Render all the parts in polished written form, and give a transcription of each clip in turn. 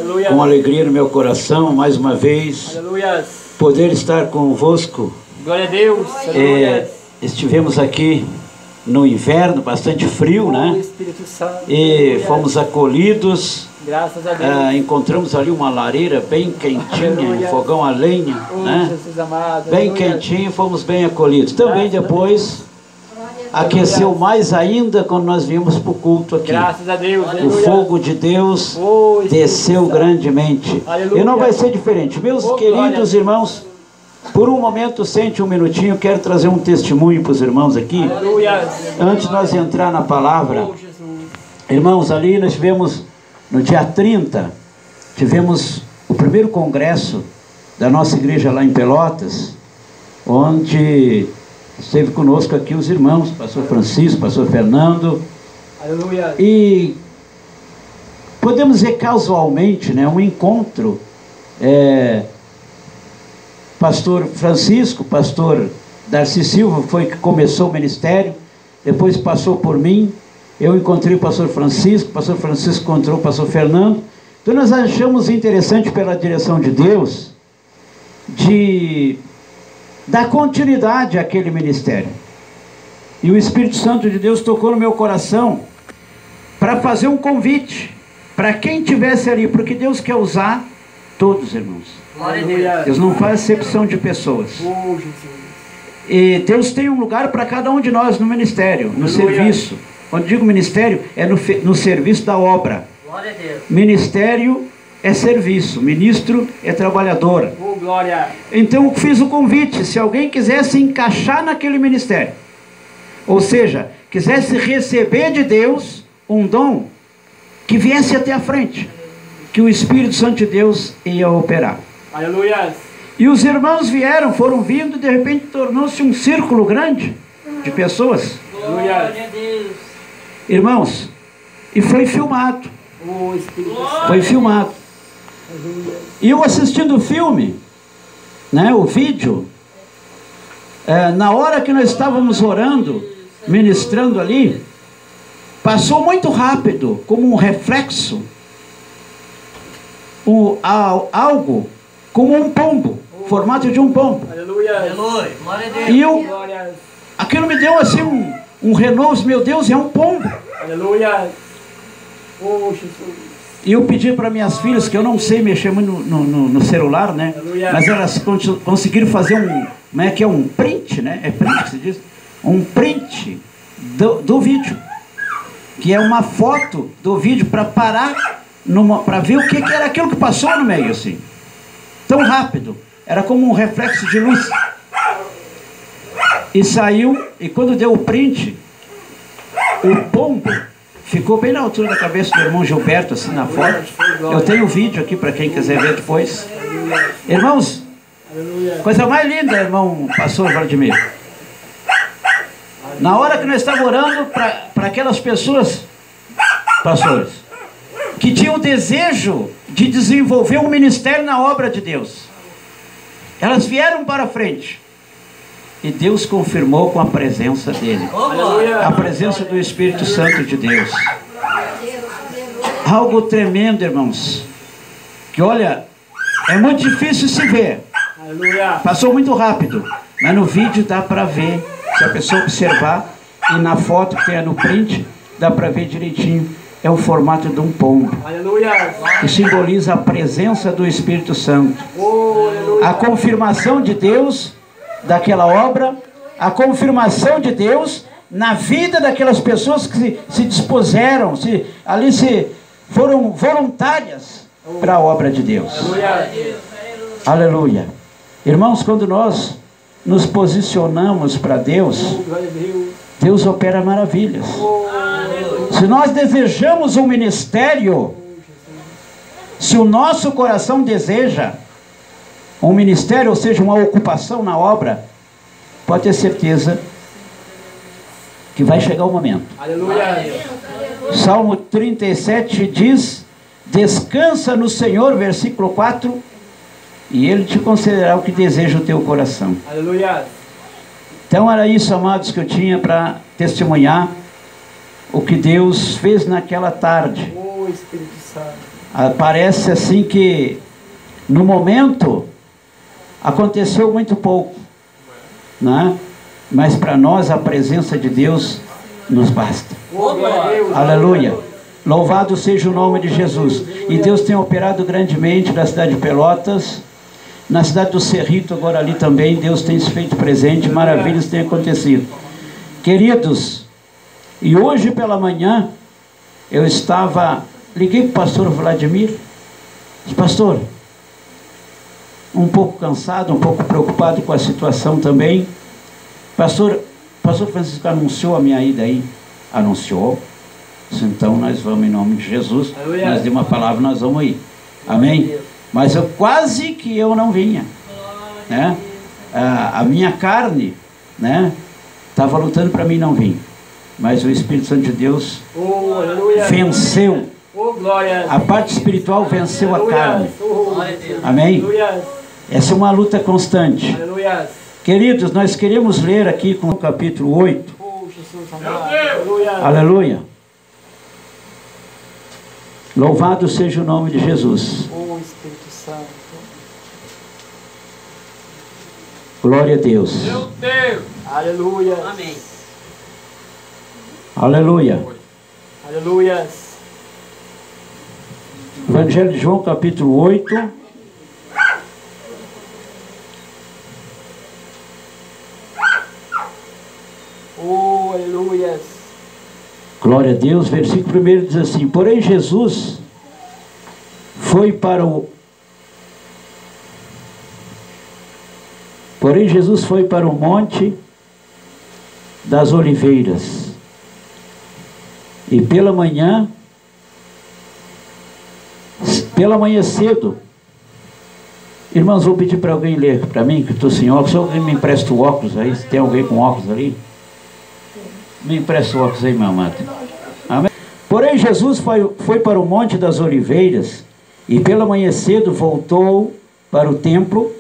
Aleluia. Com alegria no meu coração, mais uma vez, Aleluia. poder estar convosco. Glória a Deus. Aleluia. Estivemos aqui no inverno, bastante frio, né? Espírito Santo. E Aleluia. fomos acolhidos. Graças a Deus. Encontramos ali uma lareira bem quentinha, Aleluia. um fogão a lenha, né? Jesus amado. Bem Aleluia. quentinho, fomos bem acolhidos. Também Graças a depois aqueceu mais ainda quando nós viemos para o culto aqui. Graças a Deus. O Aleluia. fogo de Deus Oh, Espírito desceu Santo. grandemente. Aleluia. E não vai ser diferente. Meus Oh, queridos glória. irmãos, por um momento, sente um minutinho, quero trazer um testemunho para os irmãos aqui. Aleluia. Antes de nós entrar na palavra, Oh, Jesus. irmãos, ali nós tivemos, no dia 30, tivemos o primeiro congresso da nossa igreja lá em Pelotas, onde esteve conosco aqui os irmãos, pastor Francisco, pastor Fernando, Aleluia. e podemos dizer casualmente, né, um encontro, pastor Francisco, pastor Darcy Silva foi que começou o ministério, depois passou por mim, eu encontrei o pastor Francisco encontrou o pastor Fernando. Então nós achamos interessante, pela direção de Deus, de dar continuidade àquele ministério. E o Espírito Santo de Deus tocou no meu coração para fazer um convite para quem estivesse ali, porque Deus quer usar todos, irmãos. Aleluia. Deus não faz acepção de pessoas. Oh, Jesus. E Deus tem um lugar para cada um de nós no ministério, no Aleluia. serviço. Quando digo ministério, é no serviço da obra. Glória a Deus. Ministério é serviço, ministro é trabalhador. Oh, glória. Então eu fiz o convite, se alguém quisesse encaixar naquele ministério, ou seja, quisesse receber de Deus um dom, que viesse até a frente, que o Espírito Santo de Deus ia operar. Aleluia. E os irmãos vieram, foram vindo, e de repente tornou-se um círculo grande de pessoas. Glória a Deus. Irmãos, e foi filmado. Oh, Espírito Santo. Foi filmado. Aleluia. E eu assistindo o filme, né, o vídeo, na hora que nós estávamos orando, ministrando ali, passou muito rápido, como um reflexo, algo como um pombo, formato de um pombo. Aleluia. Aleluia. Glória a Deus. E eu, Glória. aquilo me deu assim um renovo, meu Deus, é um pombo. Aleluia. Oh, Jesus. E eu pedi para minhas filhas, que eu não sei mexer muito no celular, né? Aleluia. Mas elas conseguiram fazer como é que é, um print, né? É print que se diz? Um print do vídeo. Que é uma foto do vídeo para parar, para ver o que era aquilo que passou no meio, assim. Tão rápido. Era como um reflexo de luz. E saiu, e quando deu o print, o pombo ficou bem na altura da cabeça do irmão Gilberto, assim, na foto. Eu tenho o vídeo aqui para quem quiser ver depois. Irmãos, Aleluia. coisa mais linda, irmão pastor Vladimir. Na hora que nós estávamos orando para aquelas pessoas, pastores, que tinham o desejo de desenvolver um ministério na obra de Deus, elas vieram para frente. E Deus confirmou com a presença dele. Aleluia. A presença do Espírito Santo de Deus. Algo tremendo, irmãos. Que olha, é muito difícil se ver. Aleluia. Passou muito rápido. Mas no vídeo dá para ver. Se a pessoa observar. E na foto que tem no print, dá para ver direitinho. É o formato de um pombo. Aleluia. Que simboliza a presença do Espírito Santo. Oh, aleluia. A confirmação de Deus daquela obra, a confirmação de Deus na vida daquelas pessoas que se dispuseram, se foram voluntárias para a obra de Deus. Aleluia. Aleluia. Irmãos, quando nós nos posicionamos para Deus, Oh, glória a Deus. Deus opera maravilhas. Oh, Se nós desejamos um ministério, se o nosso coração deseja um ministério, ou seja, uma ocupação na obra, pode ter certeza que vai chegar o momento. aleluia. Salmo 37 diz: descansa no Senhor, versículo 4, e Ele te concederá o que deseja o teu coração. Aleluia. Então era isso, amados, que eu tinha para testemunhar o que Deus fez naquela tarde. Oh, Espírito Santo. Parece assim que no momento aconteceu muito pouco, né? Mas para nós a presença de Deus nos basta. Aleluia. Louvado seja o nome de Jesus. E Deus tem operado grandemente na cidade de Pelotas, na cidade do Cerrito, agora ali também. Deus tem se feito presente, maravilhas têm acontecido. Queridos, e hoje pela manhã eu liguei para o pastor Vladimir, disse: pastor, um pouco cansado, um pouco preocupado com a situação também. Pastor Francisco anunciou a minha ida aí. Anunciou. Então nós vamos em nome de Jesus. Aleluia. Nós demos uma palavra, nós vamos ir. Amém? Mas quase que eu não vinha, né? A minha carne, né, estava lutando para mim não vir. Mas o Espírito Santo de Deus venceu. A parte espiritual venceu a carne. Amém? Essa é uma luta constante. Queridos, nós queremos ler aqui com o capítulo 8. Aleluia. Louvado seja o nome de Jesus. Espírito Santo. Glória a Deus. Meu Deus. Aleluia. Amém. Aleluia. Aleluia. Evangelho de João, capítulo 8. Aleluia. Glória a Deus. Versículo 1 diz assim: porém Jesus foi para o monte das oliveiras, e pela manhã cedo, irmãos, vou pedir para alguém ler para mim, que estou sem óculos. Alguém me empresta o óculos aí? Se tem alguém com óculos ali, me empresta o óculos aí, meu amado. Amém? Porém Jesus foi para o monte das oliveiras, e pela manhã cedo voltou para o templo,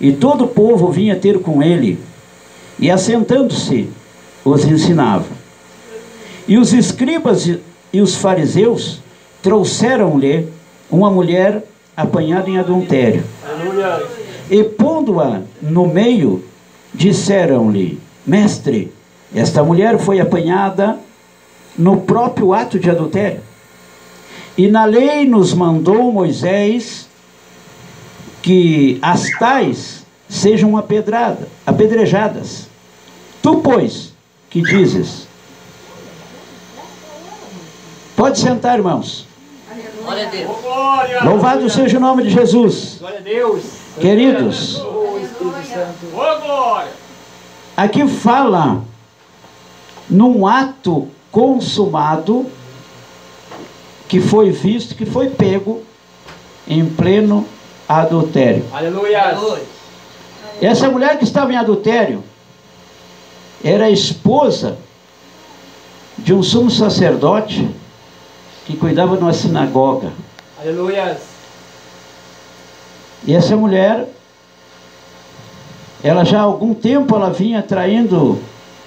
e todo o povo vinha ter com ele, e assentando-se os ensinava. E os escribas e os fariseus trouxeram-lhe uma mulher apanhada em adultério. Aleluia. E pondo-a no meio, disseram-lhe: mestre, esta mulher foi apanhada no próprio ato de adultério. E na lei nos mandou Moisés que as tais sejam apedrejadas. Tu, pois, que dizes? Pode sentar, irmãos. Glória a Deus. Louvado seja o nome de Jesus. Glória a Deus. Queridos, aqui fala num ato consumado, que foi visto, que foi pego em pleno adultério. Aleluia. Essa mulher que estava em adultério era a esposa de um sumo sacerdote que cuidava de uma sinagoga. Aleluia. E essa mulher, ela já há algum tempo ela vinha traindo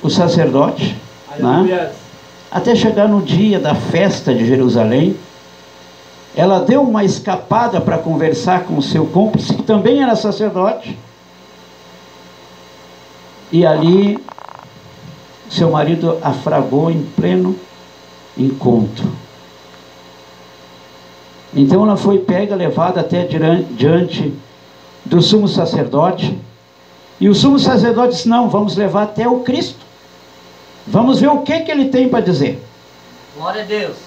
o sacerdote, né? Até chegar no dia da festa de Jerusalém. Ela deu uma escapada para conversar com o seu cúmplice, que também era sacerdote, e ali seu marido a fragou em pleno encontro. Então ela foi pega, levada até diante do sumo sacerdote, e o sumo sacerdote disse: não, vamos levar até o Cristo, vamos ver o que ele tem para dizer. Glória a Deus.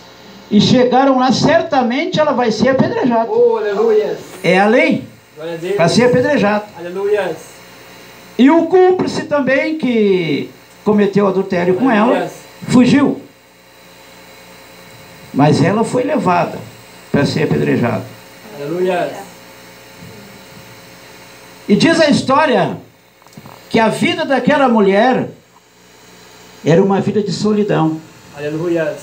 E chegaram lá, certamente ela vai ser apedrejada. Aleluia. É a lei para ser apedrejada. Aleluia. E o cúmplice também, que cometeu adultério com ela, fugiu. Mas ela foi levada para ser apedrejada. Aleluia. E diz a história que a vida daquela mulher era uma vida de solidão. Aleluia.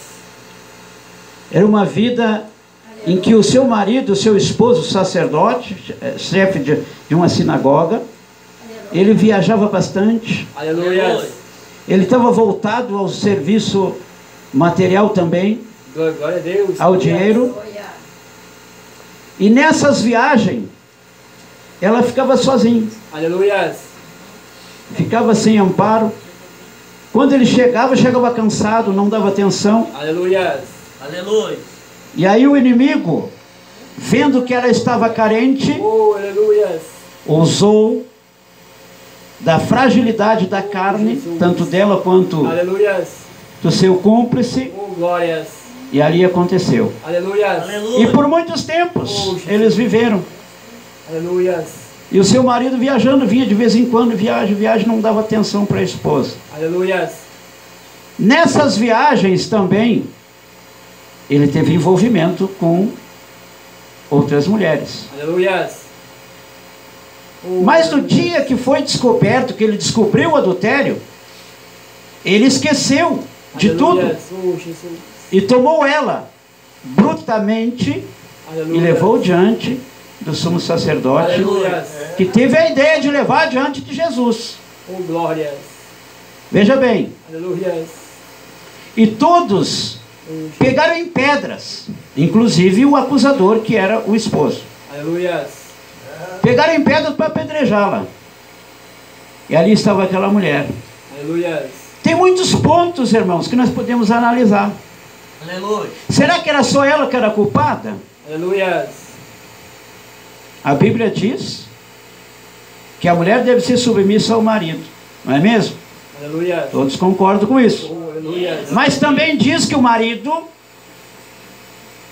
Era uma vida em que o seu marido, o seu esposo, sacerdote, chefe de uma sinagoga, ele viajava bastante. Aleluia. Ele estava voltado ao serviço material também, Glória a Deus. ao dinheiro. E nessas viagens, ela ficava sozinha. Aleluia. Ficava sem amparo. Quando ele chegava cansado, não dava atenção. Aleluia. Aleluia. E aí o inimigo, vendo que ela estava carente, Oh, aleluia. usou da fragilidade da carne, tanto dela quanto Aleluia. do seu cúmplice, Oh, glórias. e ali aconteceu. Aleluia. E Aleluia. por muitos tempos eles viveram. Aleluia. E o seu marido viajando, vinha de vez em quando, viagem, não dava atenção para a esposa. Aleluia. Nessas viagens também, ele teve envolvimento com outras mulheres. Aleluia. Mas no dia que foi descoberto, que ele descobriu o adultério, ele esqueceu de tudo Oh, Jesus. e tomou ela brutamente e Aleluia. levou diante do sumo sacerdote, Aleluia. que teve a ideia de levar diante de Jesus. Oh, glórias. Veja bem, Aleluia. e todos pegaram em pedras, inclusive o acusador, que era o esposo. Aleluia. Pegaram em pedras para apedrejá-la. E ali estava aquela mulher. Aleluia. Tem muitos pontos, irmãos, que nós podemos analisar. Aleluia. Será que era só ela que era culpada? Aleluia. A Bíblia diz que a mulher deve ser submissa ao marido, não é mesmo? Aleluia. Todos concordam com isso. Oh, aleluia. Mas também diz que o marido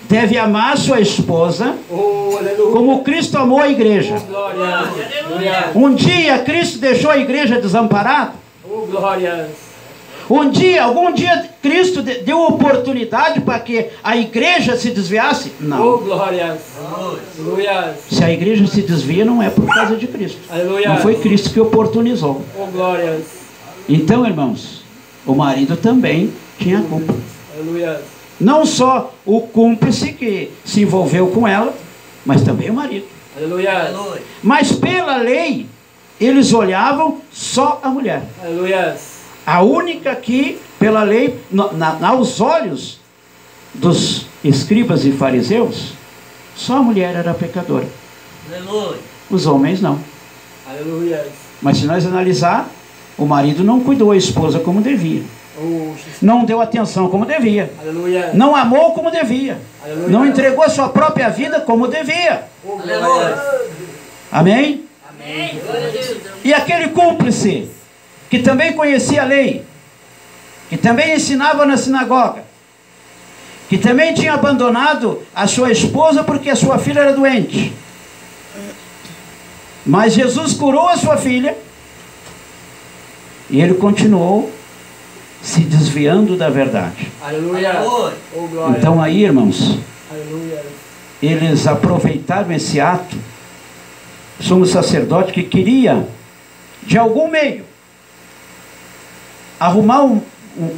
deve amar sua esposa Oh, aleluia. como Cristo amou a igreja. Oh, glórias. Aleluia. Um dia Cristo deixou a igreja desamparada. Oh, glórias. Algum dia Cristo deu oportunidade para que a igreja se desviasse? Oh, Não. glórias. Aleluia. Se a igreja se desvia, não é por causa de Cristo. Aleluia. Não foi Cristo que oportunizou. Oh, glórias. Então, irmãos, o marido também tinha culpa. Aleluia. Não só o cúmplice que se envolveu com ela, mas também o marido. Aleluia. Aleluia. Mas pela lei, eles olhavam só a mulher. Aleluia. A única que, pela lei, aos olhos dos escribas e fariseus, só a mulher era pecadora. Aleluia. Os homens não. Aleluia. Mas se nós analisar, o marido não cuidou a esposa como devia. Oh, Jesus. Não deu atenção como devia. Aleluia. Não amou como devia. Aleluia. Não entregou a sua própria vida como devia. Oh, glórias. Amém? Amém. Glória a Deus. E aquele cúmplice, que também conhecia a lei, que também ensinava na sinagoga, que também tinha abandonado a sua esposa porque a sua filha era doente. Mas Jesus curou a sua filha e ele continuou se desviando da verdade. Aleluia. Aleluia. Oh, glórias. Então aí, irmãos, Aleluia. eles aproveitaram esse ato. Somos sacerdote que queria, de algum meio, arrumar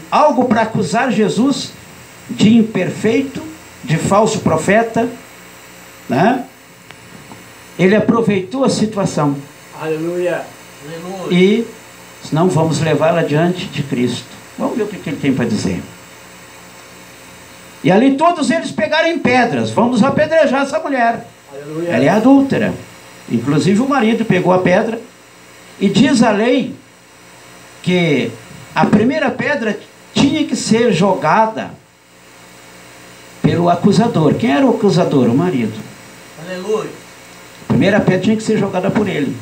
algo para acusar Jesus de imperfeito, de falso profeta, né? Ele aproveitou a situação Aleluia. Aleluia. e não vamos levá-la diante de Cristo. Vamos ver o que ele tem para dizer. E ali todos eles pegaram em pedras. Vamos apedrejar essa mulher. Aleluia. Ela é adúltera. Inclusive o marido pegou a pedra. E diz a lei que a primeira pedra tinha que ser jogada pelo acusador. Quem era o acusador? O marido. Aleluia. A primeira pedra tinha que ser jogada por ele.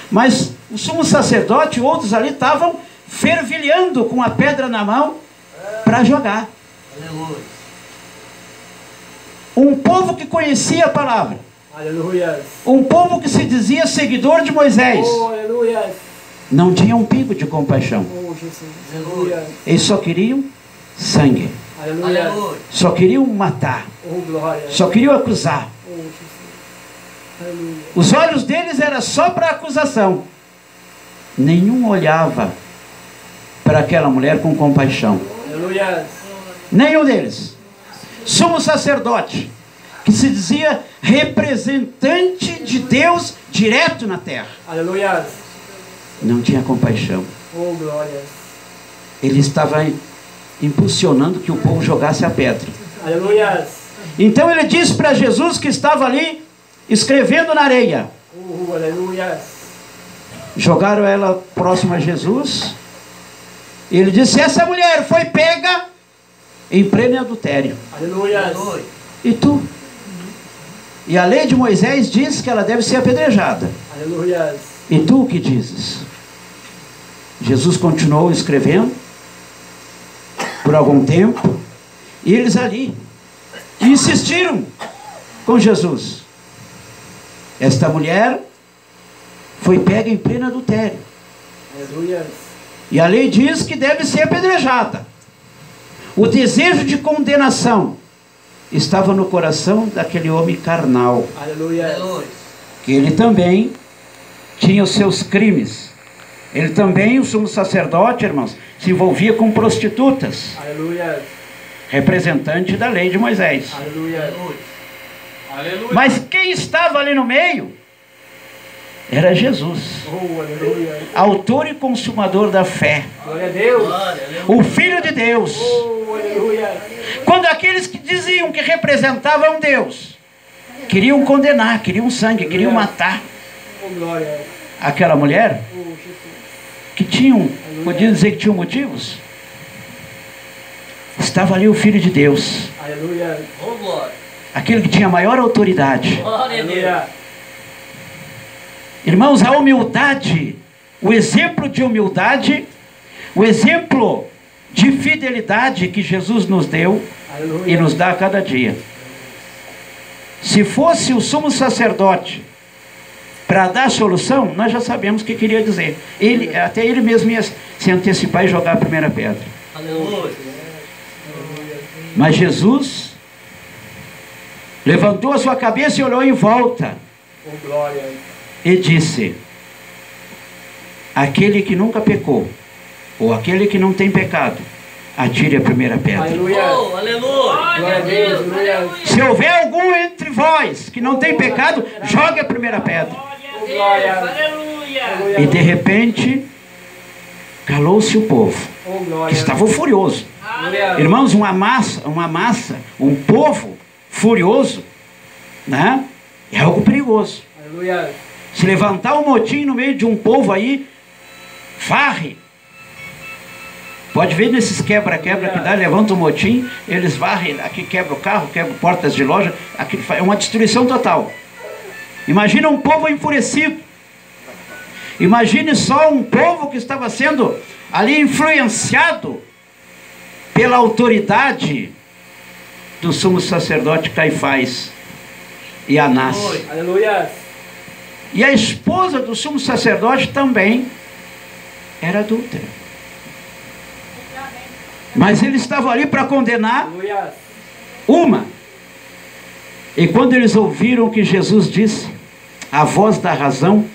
Mas o sumo sacerdote e outros ali estavam fervilhando com a pedra na mão para jogar. Aleluia. Um povo que conhecia a palavra. Aleluia. Um povo que se dizia seguidor de Moisés. Oh, aleluia. Não tinha um pingo de compaixão. Oh, Jesus. Aleluia. Eles só queriam sangue. Aleluia. Aleluia. Só queriam matar. Oh, glória. Só queriam acusar. Oh, Jesus. Aleluia. Os olhos deles eram só para acusação. Nenhum olhava para aquela mulher com compaixão. Aleluia. Nenhum deles. Sumo sacerdote, que se dizia representante de Deus direto na terra, Aleluia. não tinha compaixão. Oh, glória. Ele estava impulsionando que o povo jogasse a pedra. Aleluia. Então ele disse para Jesus que estava ali escrevendo na areia. Aleluia. Jogaram ela próxima a Jesus. E ele disse: essa mulher foi pega em pleno adultério. Aleluia. Aleluia. E tu? E a lei de Moisés diz que ela deve ser apedrejada. Aleluia. E tu o que dizes? Jesus continuou escrevendo por algum tempo. E eles ali insistiram com Jesus. Esta mulher foi pega em pleno adultério. Aleluia. E a lei diz que deve ser apedrejada. O desejo de condenação estava no coração daquele homem carnal. Aleluia. Aleluia. Que ele também tinha os seus crimes. Ele também, o sumo sacerdote, irmãos, se envolvia com prostitutas. Aleluia. Representante da lei de Moisés. Aleluia. Aleluia. Mas quem estava ali no meio era Jesus, Aleluia. autor e consumador da fé, Glória a Deus. Glória, aleluia. o Filho de Deus. Aleluia. Quando aqueles que diziam que representavam Deus queriam condenar, queriam sangue, queriam matar Glória. aquela mulher, Jesus. que tinham, podia dizer que tinham motivos, estava ali o Filho de Deus, Aleluia. Oh, glória. aquele que tinha maior autoridade. Glória a Deus. Aleluia. Irmãos, a humildade, o exemplo de humildade, o exemplo de fidelidade que Jesus nos deu e Aleluia. nos dá a cada dia. Se fosse o sumo sacerdote para dar a solução, nós já sabemos o que queria dizer. Até ele mesmo ia se antecipar e jogar a primeira pedra. Aleluia. Mas Jesus levantou a sua cabeça e olhou em volta Oh, glória. e disse: aquele que nunca pecou, ou aquele que não tem pecado, atire a primeira pedra. Aleluia. Oh, aleluia. Glória a Deus. Aleluia. Se houver algum entre vós que não tem pecado, jogue a primeira pedra. Oh, glória. Aleluia. E de repente calou-se o povo, Oh, que glória. estava furioso. Glória. Irmãos, uma massa, um povo furioso, né? É algo perigoso. Aleluia. Se levantar um motim no meio de um povo aí, varre. Pode ver nesses quebra-quebra que dá, levanta um motim, eles varrem, aqui quebra o carro, quebra portas de loja, aqui é uma destruição total. Imagina um povo enfurecido. Imagine só um povo que estava sendo ali influenciado pela autoridade do sumo sacerdote Caifás e Anás. Aleluia. E a esposa do sumo sacerdote também era adúltera. Mas ele estava ali para condenar Aleluia. uma. E quando eles ouviram o que Jesus disse, a voz da razão,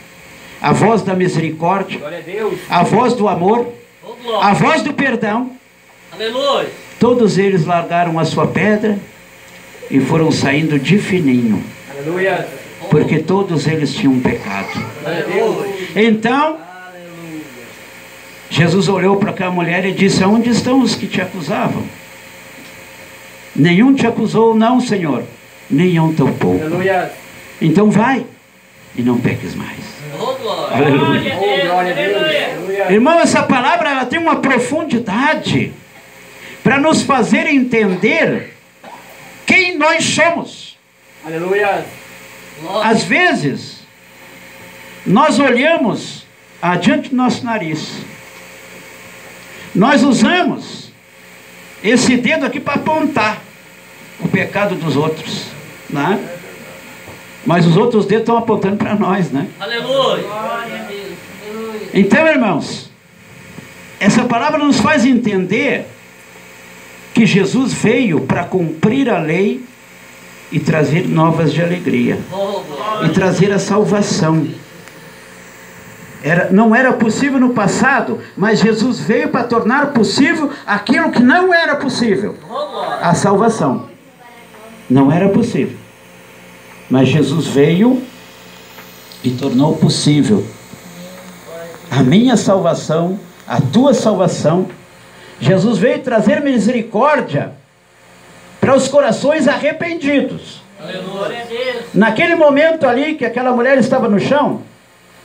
a voz da misericórdia, Glória a Deus. a voz do amor, Oh, a glória. voz do perdão, Aleluia. todos eles largaram a sua pedra e foram saindo de fininho, Aleluia. porque todos eles tinham pecado. Glória a Deus. Então, Jesus olhou para aquela mulher e disse: aonde estão os que te acusavam? Nenhum te acusou, não, Senhor. Nenhum tampouco. Aleluia. Então vai e não peques mais. Oh, glória. Aleluia. Oh, glória a Deus. Aleluia. Irmão, essa palavra ela tem uma profundidade para nos fazer entender quem nós somos. Aleluia. Glória. Às vezes, nós olhamos adiante do nosso nariz. Nós usamos esse dedo aqui para apontar o pecado dos outros, né? Mas os outros dedos estão apontando para nós, né? Aleluia. Glória a Deus. Aleluia. Então, irmãos, essa palavra nos faz entender que Jesus veio para cumprir a lei e trazer novas de alegria, Oh, glória. e trazer a salvação. Não era possível no passado, mas Jesus veio para tornar possível aquilo que não era possível, Oh, glória. a salvação. Não era possível, mas Jesus veio e tornou possível a minha salvação, a tua salvação. Jesus veio trazer misericórdia para os corações arrependidos. Glória a Deus. Naquele momento ali que aquela mulher estava no chão,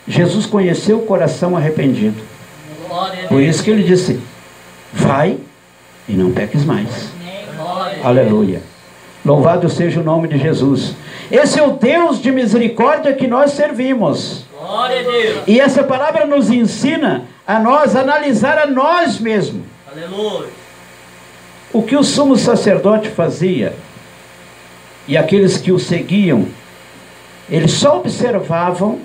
Jesus conheceu o coração arrependido. Glória a Deus. Por isso que ele disse: vai e não peques mais. Glória a Deus. Aleluia. Louvado seja o nome de Jesus. Esse é o Deus de misericórdia que nós servimos. Glória a Deus. E essa palavra nos ensina a nós analisar a nós mesmos. Aleluia. O que o sumo sacerdote fazia, e aqueles que o seguiam, eles só observavam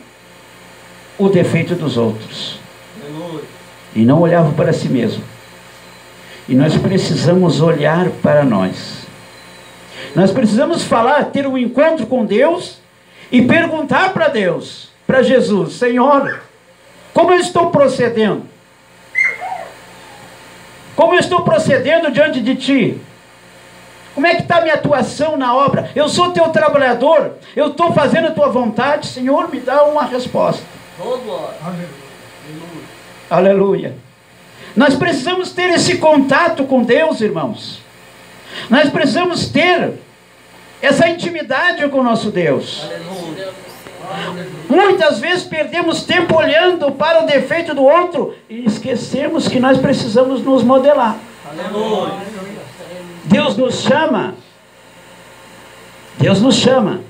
o defeito dos outros. Aleluia. E não olhavam para si mesmo. E nós precisamos olhar para nós. Nós precisamos falar, ter um encontro com Deus e perguntar para Deus, para Jesus: Senhor, como eu estou procedendo? Como eu estou procedendo diante de Ti? Como é que está a minha atuação na obra? Eu sou Teu trabalhador, eu estou fazendo a Tua vontade. Senhor, me dá uma resposta. Oh, glória. Aleluia. Nós precisamos ter esse contato com Deus, irmãos. Nós precisamos ter essa intimidade com o nosso Deus. Aleluia. Muitas vezes perdemos tempo olhando para o defeito do outro e esquecemos que nós precisamos nos modelar. Aleluia. Deus nos chama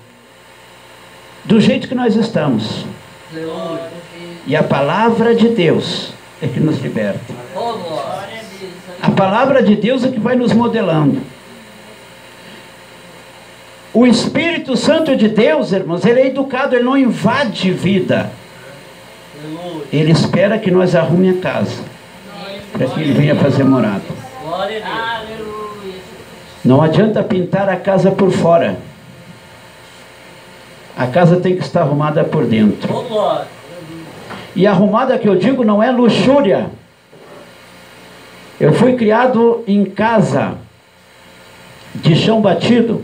do jeito que nós estamos. Aleluia. E a palavra de Deus é que nos liberta. Oh, glória. A palavra de Deus é que vai nos modelando. O Espírito Santo de Deus, irmãos, ele é educado, ele não invade vida. Aleluia. Ele espera que nós arrumemos a casa, para que ele venha fazer morada. Glória a Deus. Aleluia. Não adianta pintar a casa por fora. A casa tem que estar arrumada por dentro. Oh, glória. E arrumada que eu digo não é luxúria. Eu fui criado em casa de chão batido.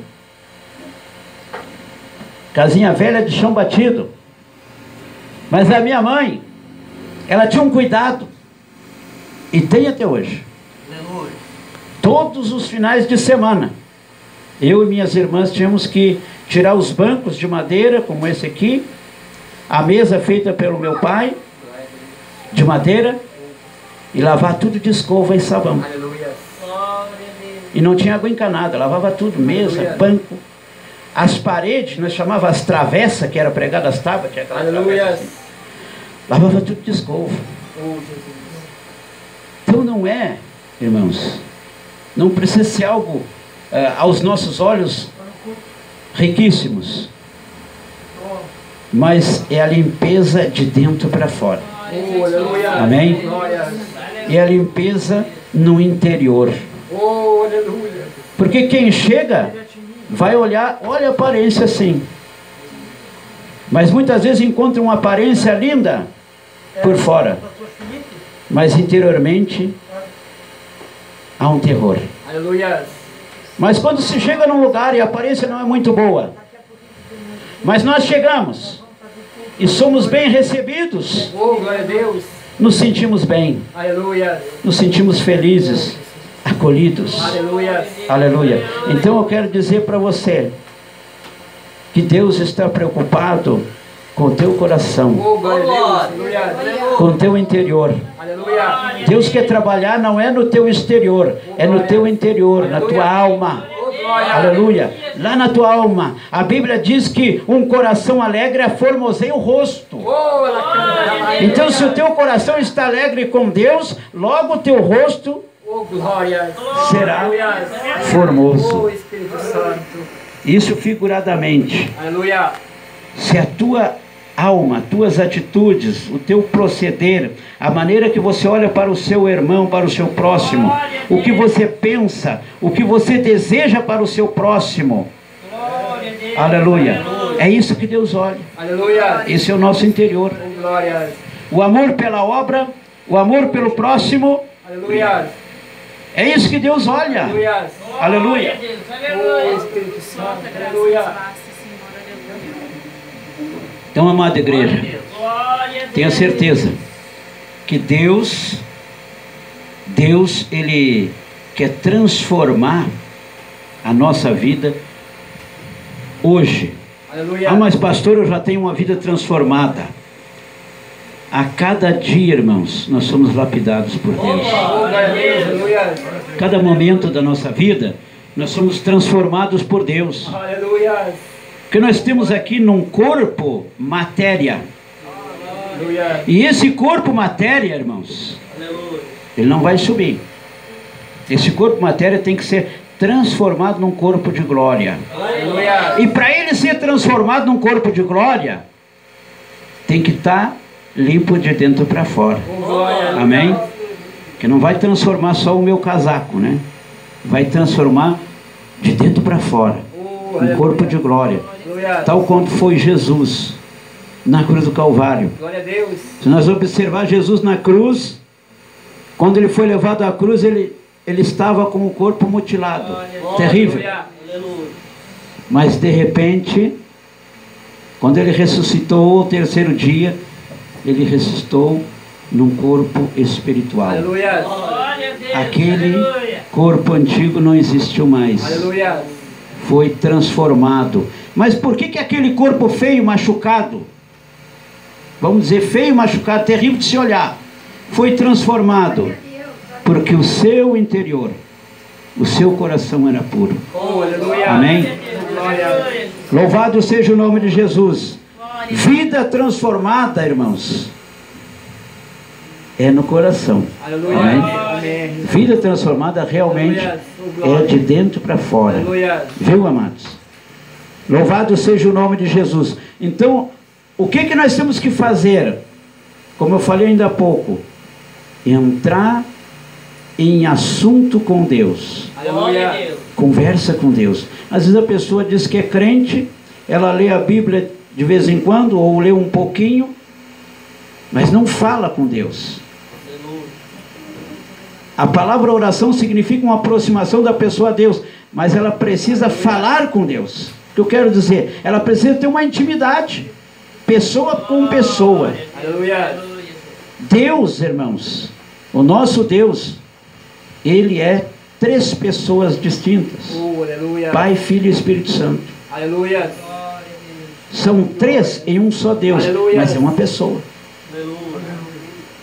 Casinha velha de chão batido. Mas a minha mãe, ela tinha um cuidado. E tem até hoje. Aleluia. Todos os finais de semana, eu e minhas irmãs tínhamos que tirar os bancos de madeira, como esse aqui, a mesa feita pelo meu pai, de madeira, e lavar tudo de escova e sabão. Aleluia. Glória a Deus. E não tinha água encanada, lavava tudo, mesa, banco. As paredes, nós chamávamos as travessas, que era pregada as tábuas, tinha aquela Aleluia. travessa assim. Lavava tudo de escova. Oh, Jesus. Então não é, irmãos, não precisa ser algo aos nossos olhos riquíssimos, mas é a limpeza de dentro para fora. Oh, aleluia. Amém? Glória. É a limpeza no interior. Oh, aleluia. Porque quem chega vai olhar, olha a aparência assim, mas muitas vezes encontra uma aparência linda por fora, mas interiormente há um terror. Aleluia. Mas quando se chega num lugar e a aparência não é muito boa, mas nós chegamos e somos bem recebidos, Oh, glória a Deus. nos sentimos bem, Aleluia. nos sentimos felizes, acolhidos. Aleluia. Aleluia. Então eu quero dizer para você que Deus está preocupado com o teu coração, Oh, glória a Deus. Aleluia. com o teu interior. Aleluia. Deus quer trabalhar não é no teu exterior, é no teu interior, na tua alma. Oh, glória. Aleluia. Lá na tua alma, a Bíblia diz que um coração alegre formoseia o rosto. Oh, ela canta. Então se o teu coração está alegre com Deus, logo o teu rosto Oh, glória. será Aleluia. formoso. Oh, Espírito Santo. Isso figuradamente. Aleluia. Se a tua alma, tuas atitudes, o teu proceder, a maneira que você olha para o seu irmão, para o seu próximo, o que você pensa, o que você deseja para o seu próximo, Glória a Deus. aleluia, é isso que Deus olha. Aleluia. Esse é o nosso interior. Oh, glória. O amor pela obra, o amor pelo próximo, Aleluia. é isso que Deus olha. Aleluia. Aleluia. Oh, Espírito Santo. Aleluia. Então, amada igreja, Glória a Deus. tenha certeza que Deus, Ele quer transformar a nossa vida hoje. Aleluia. Ah, mas pastor, eu já tenho uma vida transformada. A cada dia, irmãos, nós somos lapidados por Deus. Oh, glória a Deus. Aleluia. Cada momento da nossa vida, nós somos transformados por Deus. Aleluia. Porque nós temos aqui num corpo matéria. Aleluia. E esse corpo matéria, irmãos, ele não vai subir. Esse corpo matéria tem que ser transformado num corpo de glória. Aleluia. E para ele ser transformado num corpo de glória, tem que estar limpo de dentro para fora. Oh, glória. Amém? Que não vai transformar só o meu casaco, né? Vai transformar de dentro para fora. Oh, Um corpo de glória. Aleluia. Tal quanto foi Jesus na cruz do Calvário. Glória a Deus. Se nós observar Jesus na cruz, quando ele foi levado à cruz, ele estava com o corpo mutilado. Terrível. Aleluia. Mas de repente, quando ele ressuscitou o terceiro dia, ele ressuscitou num corpo espiritual. Aleluia. Glória a Deus. Aquele Aleluia. corpo antigo não existiu mais. Aleluia. Foi transformado. Mas por que aquele corpo feio, machucado, vamos dizer feio, machucado, terrível de se olhar, foi transformado? Porque o seu interior, o seu coração era puro. Oh, aleluia. Amém? Glória. Louvado seja o nome de Jesus. Vida transformada, irmãos, é no coração. Aleluia. Amém? Amém. Vida transformada realmente é de dentro para fora. Aleluia. Viu, amados? Louvado seja o nome de Jesus. Então, o que nós temos que fazer? Como eu falei ainda há pouco, entrar em assunto com Deus. Glória a Aleluia. Deus. Conversa com Deus. Às vezes a pessoa diz que é crente, ela lê a Bíblia de vez em quando, ou lê um pouquinho, mas não fala com Deus. A palavra oração significa uma aproximação da pessoa a Deus, mas ela precisa falar com Deus. O que eu quero dizer? Ela precisa ter uma intimidade, pessoa com pessoa. Aleluia. Deus, irmãos, o nosso Deus, Ele é 3 pessoas distintas. Oh, aleluia. Pai, Filho e Espírito Santo. Aleluia. São 3 em um só Deus, Aleluia. mas é uma pessoa.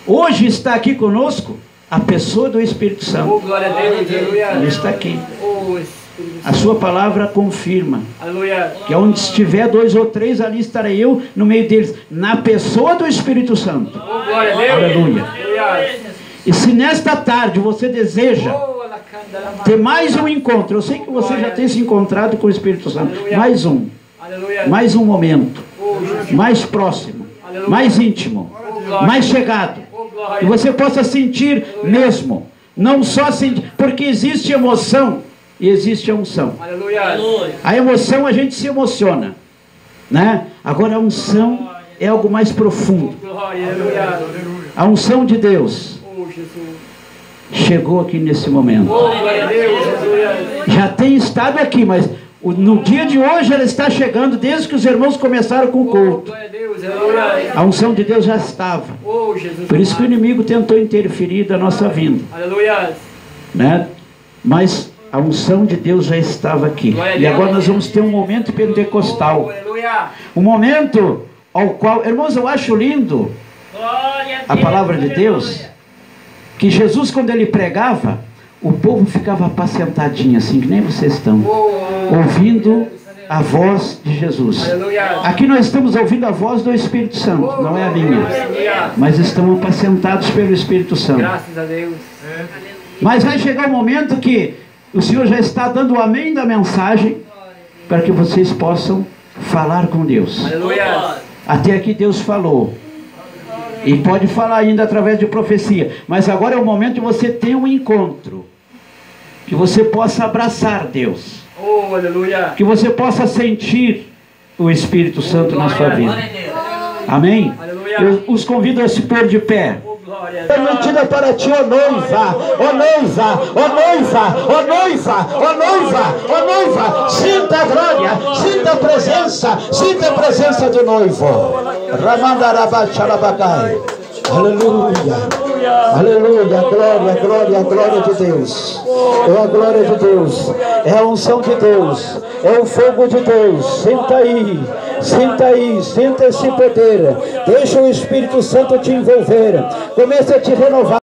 Hoje está aqui conosco a pessoa do Espírito Oh, Santo. glória a Deus. Ele Aleluia. está aqui. Oh, Espírito A Santo. sua palavra confirma Aleluia. que onde estiver 2 ou 3, ali estarei eu no meio deles, na pessoa do Espírito Santo. Oh, glória a Deus. Aleluia. Aleluia. E se nesta tarde você deseja Oh, alacandala. ter mais um encontro, eu sei que você já tem se encontrado com o Espírito Santo, mais um momento, Oh, Jesus. mais próximo, mais íntimo, mais chegado, Oh, que glória. você possa sentir mesmo, não só sentir, porque existe emoção e existe a unção. Aleluia. Aleluia. A emoção a gente se emociona, né? Agora a unção é algo mais profundo. Glória. Aleluia. A unção de Deus Oh, Jesus. chegou aqui nesse momento. Oh, glória a Deus. Aleluia. Já tem estado aqui, mas no dia de hoje ela está chegando, desde que os irmãos começaram com o Oh, culto. glória a Deus. Aleluia. A unção de Deus já estava. Oh, Jesus. Por isso que o inimigo tentou interferir da nossa vinda, Aleluia. né? Mas a unção de Deus já estava aqui. E agora nós vamos ter um momento Oh, pentecostal. aleluia. Um momento ao qual, irmãos, eu acho lindo Glória a palavra de Deus, que Jesus, quando ele pregava, o povo ficava apacentadinho, assim, que nem vocês estão, Oh, ouvindo a voz de Jesus. aleluia. Aqui nós estamos ouvindo a voz do Espírito Santo, não é a minha, Aleluia. mas estamos apacentados pelo Espírito Santo. Graças a Deus. Mas vai chegar o momento que o Senhor já está dando o amém da mensagem, para que vocês possam falar com Deus. Aleluia. Até aqui Deus falou. E pode falar ainda através de profecia. Mas agora é o momento de você ter um encontro. Que você possa abraçar Deus. Oh, aleluia. Que você possa sentir o Espírito Santo na sua vida. Glória a Deus. Amém? Aleluia. Eu os convido a se pôr de pé. Oh, glória. Permitida para ti, ó noiva, ó noiva, ó noiva, ó noiva, ó noiva, ó noiva, sinta a glória, sinta a presença do noivo. Ramandarabaxalabagai, Aleluia. Aleluia. Glória, glória, glória de Deus. É a glória de Deus. É a unção de Deus. É o fogo de Deus. Senta aí. Senta aí. Senta esse poder. Deixa o Espírito Santo te envolver. Comece a te renovar.